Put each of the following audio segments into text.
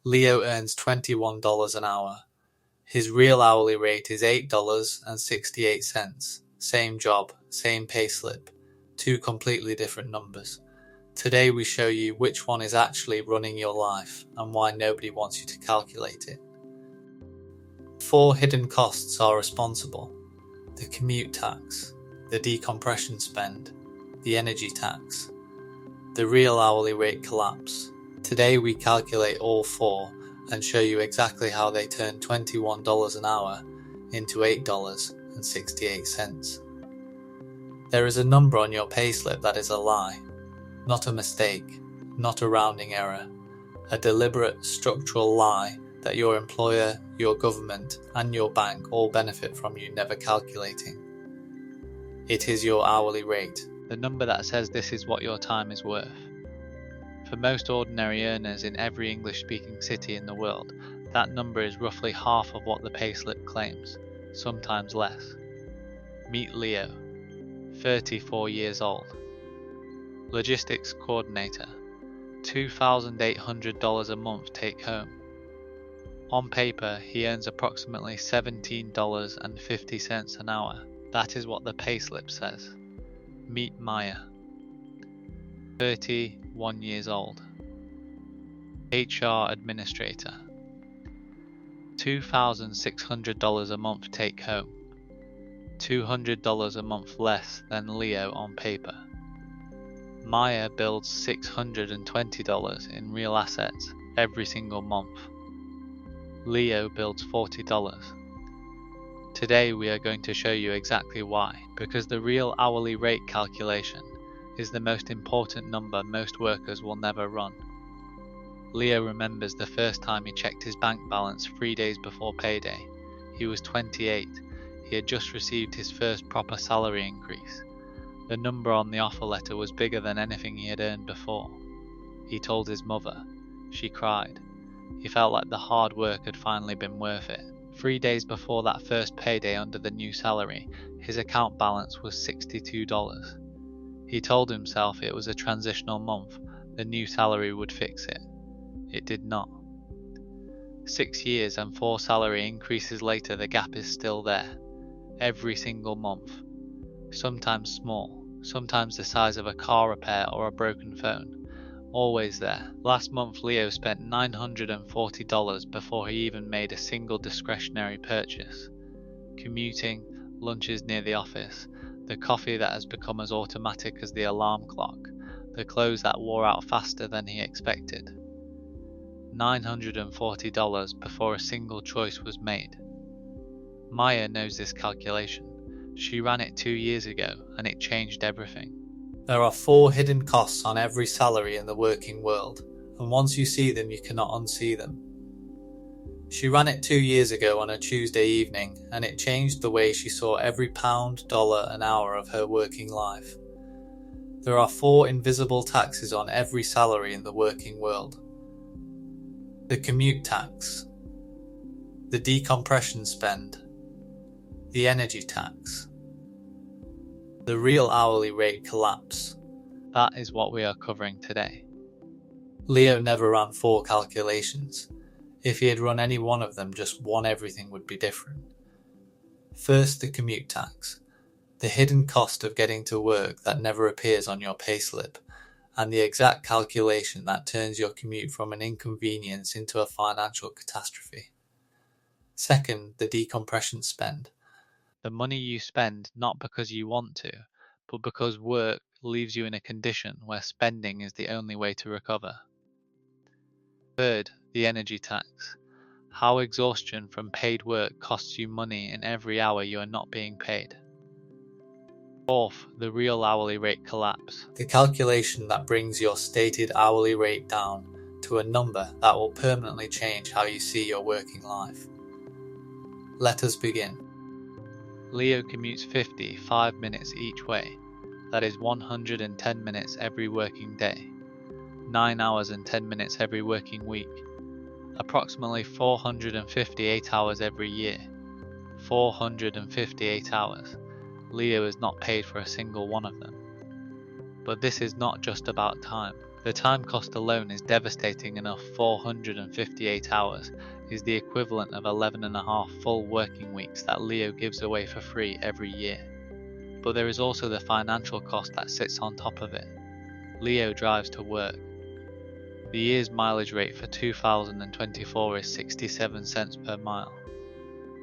Leo earns $21 an hour. His real hourly rate is $8.68. Same job, same payslip, two completely different numbers. Today we show you which one is actually running your life and why nobody wants you to calculate it. 4 hidden costs are responsible: the commute tax, the decompression spend, the energy tax, the real hourly rate collapse. Today we calculate all 4 and show you exactly how they turn $21 an hour into $8.68. There is a number on your payslip that is a lie, not a mistake, not a rounding error, a deliberate structural lie that your employer, your government, and your bank all benefit from you never calculating. It is your hourly rate, the number that says this is what your time is worth. For most ordinary earners in every English-speaking city in the world, that number is roughly half of what the payslip claims, sometimes less. Meet Leo, 34 years old. Logistics coordinator, $2,800 a month take home. On paper, he earns approximately $17.50 an hour. That is what the payslip says. Meet Maya, 31 years old. HR administrator, $2,600 a month take home. $200 a month less than Leo on paper. Maya builds $620 in real assets every single month. Leo builds $40. Today we are going to show you exactly why, because the real hourly rate calculation is the most important number most workers will never run. Leo remembers the first time he checked his bank balance 3 days before payday. He was 28. He had just received his first proper salary increase. The number on the offer letter was bigger than anything he had earned before. He told his mother. She cried. He felt like the hard work had finally been worth it. 3 days before that first payday under the new salary, his account balance was $62. He told himself it was a transitional month, the new salary would fix it. It did not. 6 years and 4 salary increases later, the gap is still there. Every single month. Sometimes small, sometimes the size of a car repair or a broken phone. Always there. Last month Leo spent $940 before he even made a single discretionary purchase. Commuting, lunches near the office, the coffee that has become as automatic as the alarm clock, the clothes that wore out faster than he expected. $940 before a single choice was made. Maya knows this calculation. She ran it 2 years ago and it changed everything. There are 4 hidden costs on every salary in the working world, and once you see them you cannot unsee them. She ran it 2 years ago on a Tuesday evening, and it changed the way she saw every pound, dollar and hour of her working life. There are 4 invisible taxes on every salary in the working world. The commute tax, the decompression spend, the energy tax, the real hourly rate collapse. That is what we are covering today. Leo never ran 4 calculations. If he had run any one of them, just one, everything would be different. First, the commute tax, the hidden cost of getting to work that never appears on your payslip, and the exact calculation that turns your commute from an inconvenience into a financial catastrophe. Second, the decompression spend. The money you spend not because you want to, but because work leaves you in a condition where spending is the only way to recover. Third, the energy tax. How exhaustion from paid work costs you money in every hour you are not being paid. Fourth, the real hourly rate collapse. The calculation that brings your stated hourly rate down to a number that will permanently change how you see your working life. Let us begin. Leo commutes 55 minutes each way. That is 110 minutes every working day. 9 hours and 10 minutes every working week. Approximately 458 hours every year. 458 hours. Leo is not paid for a single one of them. But this is not just about time. The time cost alone is devastating enough. 458 hours is the equivalent of 11.5 full working weeks that Leo gives away for free every year. But there is also the financial cost that sits on top of it. Leo drives to work. The year's mileage rate for 2024 is 67 cents per mile.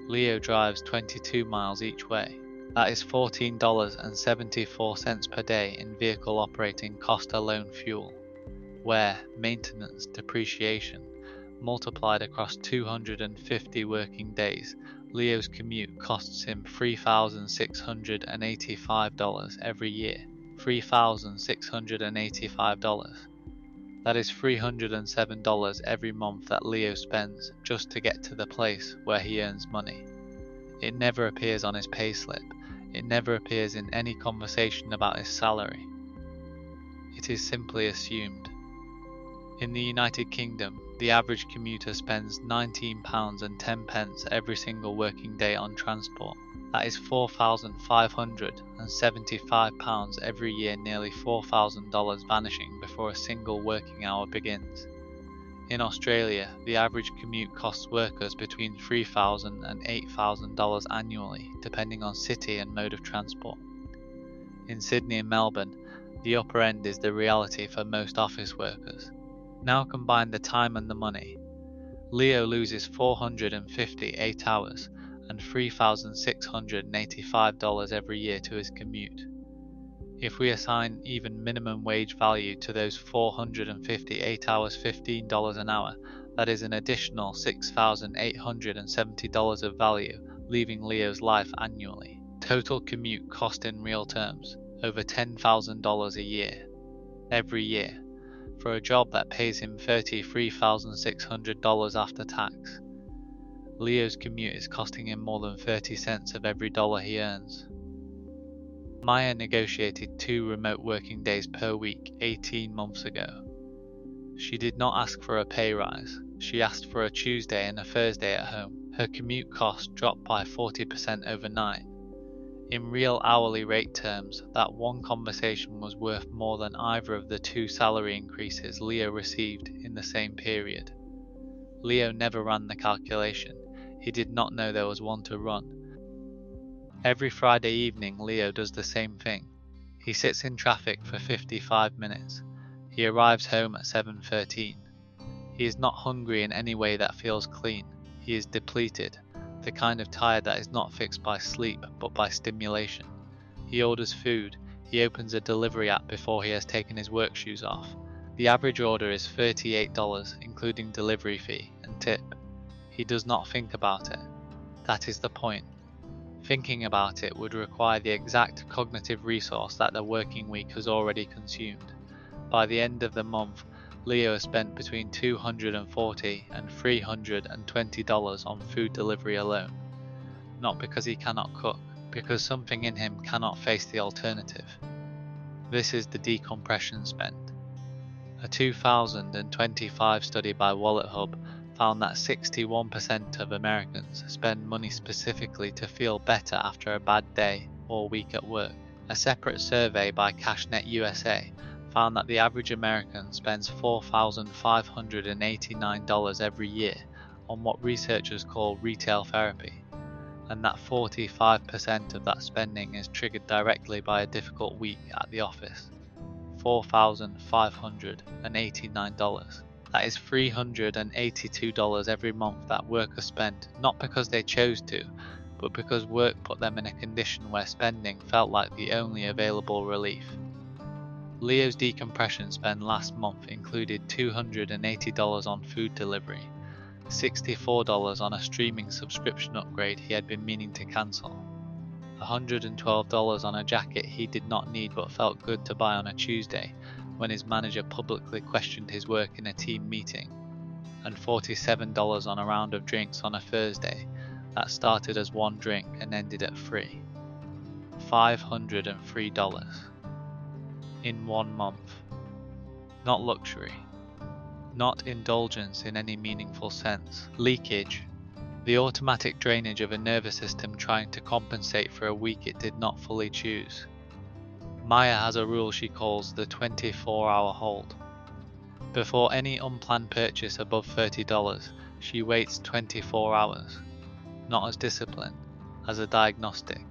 Leo drives 22 miles each way. That is $14.74 per day in vehicle operating cost alone fuel, where maintenance, depreciation, multiplied across 250 working days, Leo's commute costs him $3,685 every year. $3,685. That is $307 every month that Leo spends just to get to the place where he earns money. It never appears on his payslip. It never appears in any conversation about his salary. It is simply assumed. In the United Kingdom, the average commuter spends £19.10 every single working day on transport. That is £4,575 every year, nearly $4,000 vanishing before a single working hour begins. In Australia, the average commute costs workers between $3,000 and $8,000 annually, depending on city and mode of transport. In Sydney and Melbourne, the upper end is the reality for most office workers. Now combine the time and the money. Leo loses 458 hours and $3,685 every year to his commute. If we assign even minimum wage value to those 458 hours, $15 an hour, that is an additional $6,870 of value, leaving Leo's life annually. Total commute cost in real terms, over $10,000 a year, every year, for a job that pays him $33,600 after tax. Leo's commute is costing him more than 30 cents of every dollar he earns. Maya negotiated 2 remote working days per week 18 months ago. She did not ask for a pay rise. She asked for a Tuesday and a Thursday at home. Her commute cost dropped by 40% overnight. In real hourly rate terms, that one conversation was worth more than either of the 2 salary increases Leo received in the same period. Leo never ran the calculation. He did not know there was one to run. Every Friday evening, Leo does the same thing. He sits in traffic for 55 minutes. He arrives home at 7:13. He is not hungry in any way that feels clean. He is depleted, the kind of tired that is not fixed by sleep but by stimulation. He orders food. He opens a delivery app before he has taken his work shoes off. The average order is $38, including delivery fee and tip. He does not think about it. That is the point. Thinking about it would require the exact cognitive resource that the working week has already consumed. By the end of the month, Leo has spent between $240 and $320 on food delivery alone. Not because he cannot cook, because something in him cannot face the alternative. This is the decompression spend. A 2025 study by WalletHub found that 61% of Americans spend money specifically to feel better after a bad day or week at work. A separate survey by CashNet USA found that the average American spends $4,589 every year on what researchers call retail therapy, and that 45% of that spending is triggered directly by a difficult week at the office. $4,589. That is $382 every month that workers spent, not because they chose to, but because work put them in a condition where spending felt like the only available relief. Leo's decompression spend last month included $280 on food delivery, $64 on a streaming subscription upgrade he had been meaning to cancel, $112 on a jacket he did not need but felt good to buy on a Tuesday when his manager publicly questioned his work in a team meeting, and $47 on a round of drinks on a Thursday that started as 1 drink and ended at 3. $503 in 1 month. Not luxury, not indulgence in any meaningful sense. Leakage, the automatic drainage of a nervous system trying to compensate for a week it did not fully choose. Maya has a rule she calls the 24-hour hold. Before any unplanned purchase above $30, she waits 24 hours, not as discipline, as a diagnostic.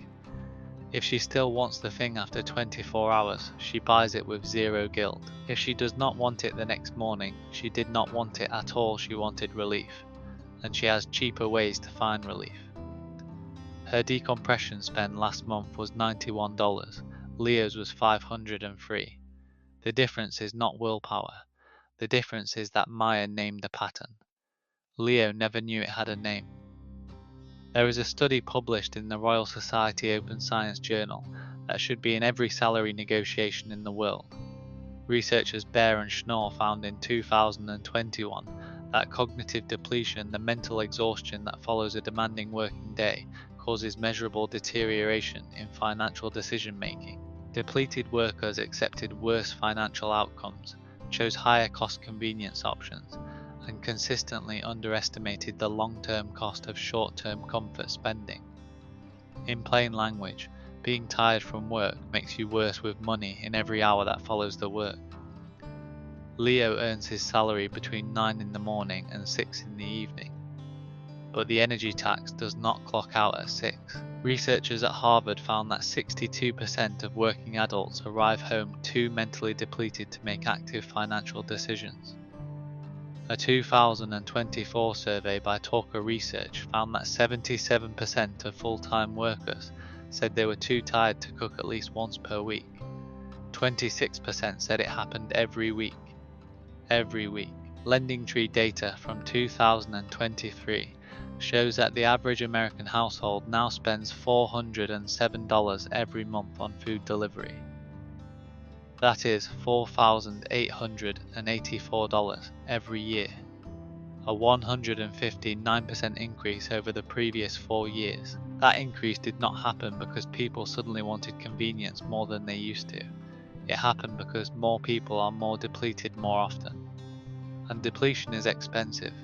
If she still wants the thing after 24 hours, she buys it with zero guilt. If she does not want it the next morning, she did not want it at all, she wanted relief, and she has cheaper ways to find relief. Her decompression spend last month was $91, Leo's was $503. The difference is not willpower, the difference is that Maya named the pattern. Leo never knew it had a name. There is a study published in the Royal Society Open Science Journal that should be in every salary negotiation in the world. Researchers Baer and Schnorr found in 2021 that cognitive depletion, the mental exhaustion that follows a demanding working day, causes measurable deterioration in financial decision making. Depleted workers accepted worse financial outcomes, chose higher cost convenience options, and consistently underestimated the long-term cost of short-term comfort spending. In plain language, being tired from work makes you worse with money in every hour that follows the work. Leo earns his salary between 9 in the morning and 6 in the evening, but the energy tax does not clock out at 6. Researchers at Harvard found that 62% of working adults arrive home too mentally depleted to make active financial decisions. A 2024 survey by Talker Research found that 77% of full-time workers said they were too tired to cook at least once per week. 26% said it happened every week. LendingTree data from 2023 shows that the average American household now spends $407 every month on food delivery. That is $4,884 every year, a 159% increase over the previous 4 years. That increase did not happen because people suddenly wanted convenience more than they used to. It happened because more people are more depleted more often. And depletion is expensive.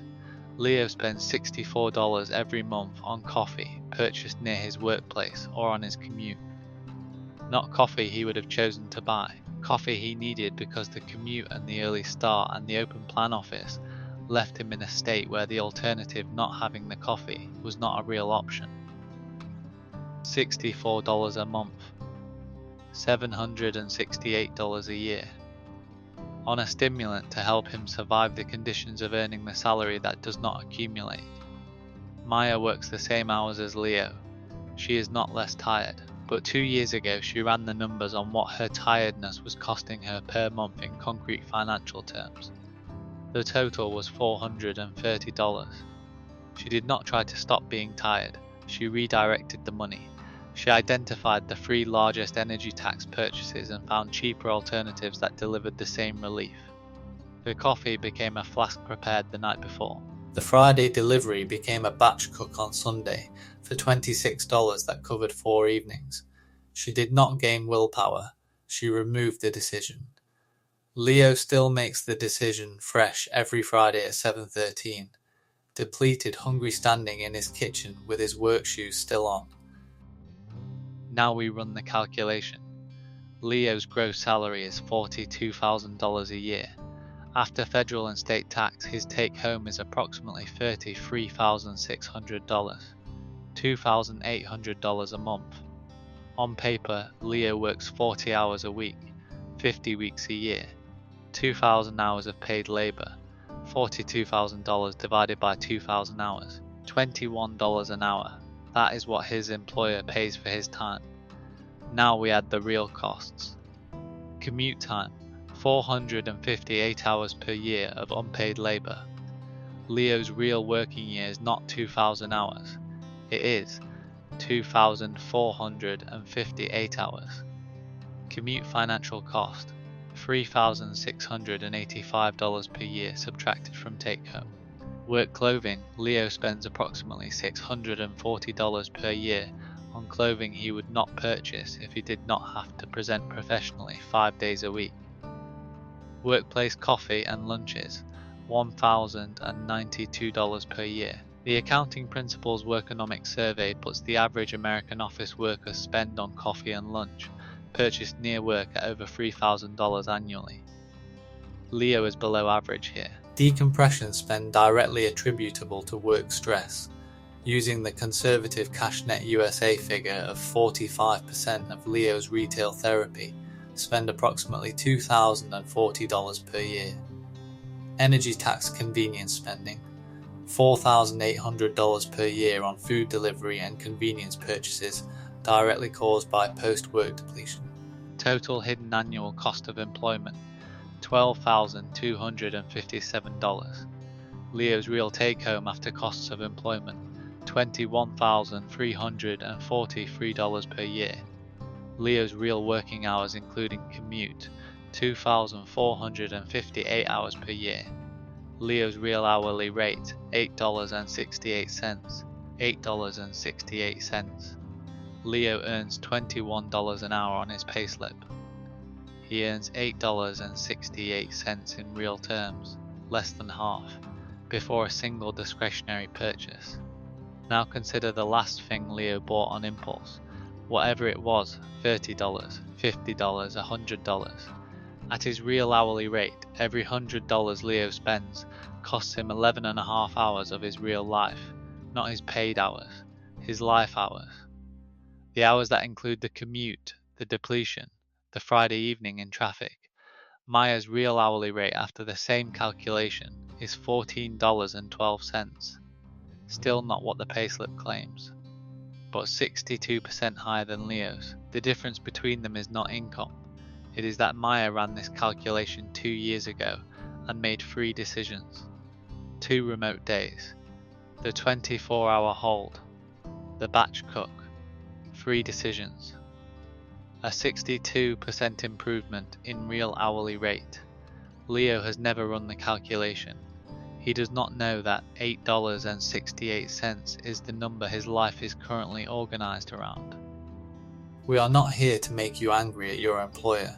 Leo spends $64 every month on coffee purchased near his workplace or on his commute. Not coffee he would have chosen to buy. Coffee he needed because the commute and the early start and the open plan office left him in a state where the alternative, not having the coffee, was not a real option. $64 a month, $768 a year, on a stimulant to help him survive the conditions of earning the salary that does not accumulate. Maya works the same hours as Leo. She is not less tired. But 2 years ago she ran the numbers on what her tiredness was costing her per month in concrete financial terms. The total was $430. She did not try to stop being tired, she redirected the money. She identified the 3 largest energy tax purchases and found cheaper alternatives that delivered the same relief. The coffee became a flask prepared the night before. The Friday delivery became a batch cook on Sunday for $26 that covered 4 evenings. She did not gain willpower, she removed the decision. Leo still makes the decision fresh every Friday at 7:13, depleted, hungry, standing in his kitchen with his work shoes still on. Now we run the calculation. Leo's gross salary is $42,000 a year. After federal and state tax, his take-home is approximately $33,600, $2,800 a month. On paper, Leo works 40 hours a week, 50 weeks a year, 2,000 hours of paid labor, $42,000 divided by 2,000 hours, $21 an hour. That is what his employer pays for his time. Now we add the real costs. Commute time, 458 hours per year of unpaid labor. Leo's real working year is not 2,000 hours. It is 2,458 hours. Commute financial cost, $3,685 per year subtracted from take-home. Work clothing, Leo spends approximately $640 per year on clothing he would not purchase if he did not have to present professionally 5 days a week. Workplace coffee and lunches, $1,092 per year. The Accounting Principles Workonomics Survey puts the average American office worker's spend on coffee and lunch, purchased near work, at over $3,000 annually. Leo is below average here. Decompression spend directly attributable to work stress. Using the conservative CashNet USA figure of 45% of Leo's retail therapy spend approximately $2,040 per year. Energy tax convenience spending, $4,800 per year on food delivery and convenience purchases directly caused by post-work depletion. Total hidden annual cost of employment, $12,257. Leo's real take-home after costs of employment, $21,343 per year. Leo's real working hours including commute, 2,458 hours per year. Leo's real hourly rate, $8.68. $8.68. Leo earns $21 an hour on his payslip. He earns $8.68 in real terms, less than half, before a single discretionary purchase. Now consider the last thing Leo bought on impulse, whatever it was, $30, $50, $100. At his real hourly rate, every $100 Leo spends costs him 11.5 hours of his real life, not his paid hours, his life hours. The hours that include the commute, the depletion, the Friday evening in traffic. Maya's real hourly rate after the same calculation is $14.12. Still not what the payslip claims, but 62% higher than Leo's. The difference between them is not income. It is that Maya ran this calculation 2 years ago and made 3 decisions. 2 remote days, the 24-hour hold, the batch cook. 3 decisions. A 62% improvement in real hourly rate. Leo has never run the calculation. He does not know that $8.68 is the number his life is currently organized around. We are not here to make you angry at your employer.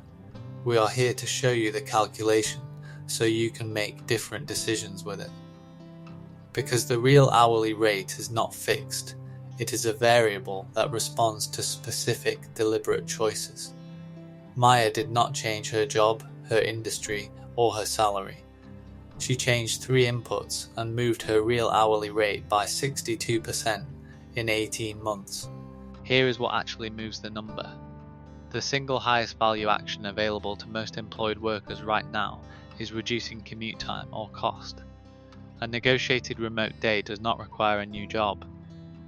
We are here to show you the calculation so you can make different decisions with it. Because the real hourly rate is not fixed, it is a variable that responds to specific, deliberate choices. Maya did not change her job, her industry, or her salary. She changed 3 inputs and moved her real hourly rate by 62% in 18 months. Here is what actually moves the number. The single highest value action available to most employed workers right now is reducing commute time or cost. A negotiated remote day does not require a new job.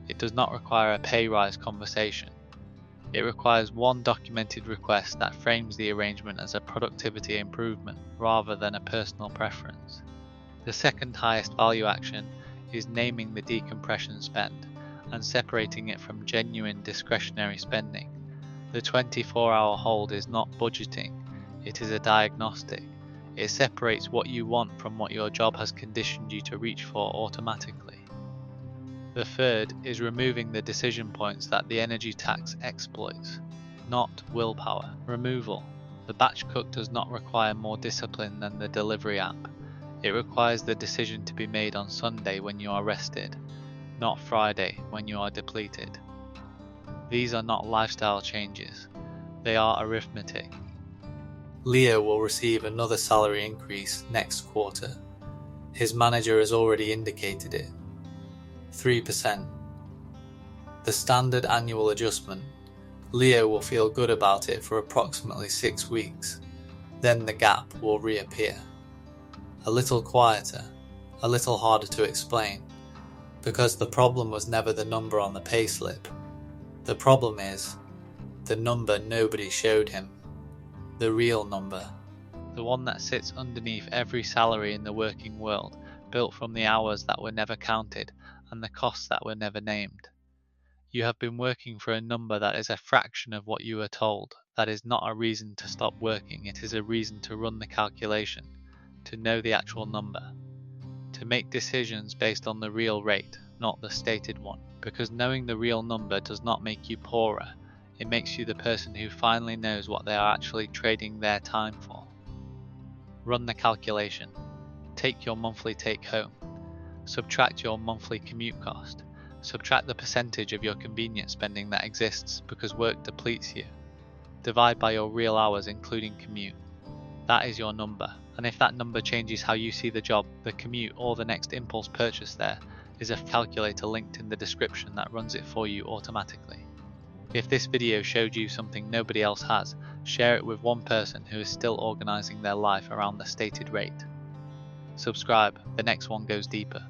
It does not require a pay rise conversation. It requires one documented request that frames the arrangement as a productivity improvement rather than a personal preference. The second highest value action is naming the decompression spend and separating it from genuine discretionary spending. The 24-hour hold is not budgeting, it is a diagnostic. It separates what you want from what your job has conditioned you to reach for automatically. The third is removing the decision points that the energy tax exploits, not willpower. Removal. The batch cook does not require more discipline than the delivery app. It requires the decision to be made on Sunday when you are rested, not Friday when you are depleted. These are not lifestyle changes. They are arithmetic. Leo will receive another salary increase next quarter. His manager has already indicated it. 3%. The standard annual adjustment. Leo will feel good about it for approximately 6 weeks. Then the gap will reappear. A little quieter, a little harder to explain, because the problem was never the number on the payslip. The problem is the number nobody showed him. The real number. The one that sits underneath every salary in the working world, built from the hours that were never counted and the costs that were never named. You have been working for a number that is a fraction of what you were told. That is not a reason to stop working, it is a reason to run the calculation, to know the actual number, to make decisions based on the real rate, not the stated one. Because knowing the real number does not make you poorer, it makes you the person who finally knows what they are actually trading their time for. Run the calculation. Take your monthly take home. Subtract your monthly commute cost. Subtract the percentage of your convenience spending that exists because work depletes you. Divide by your real hours including commute. That is your number, And if that number changes how you see the job, the commute, or the next impulse purchase, there is a calculator linked in the description that runs it for you automatically. If this video showed you something nobody else has, share it with one person who is still organising their life around the stated rate. Subscribe, the next one goes deeper.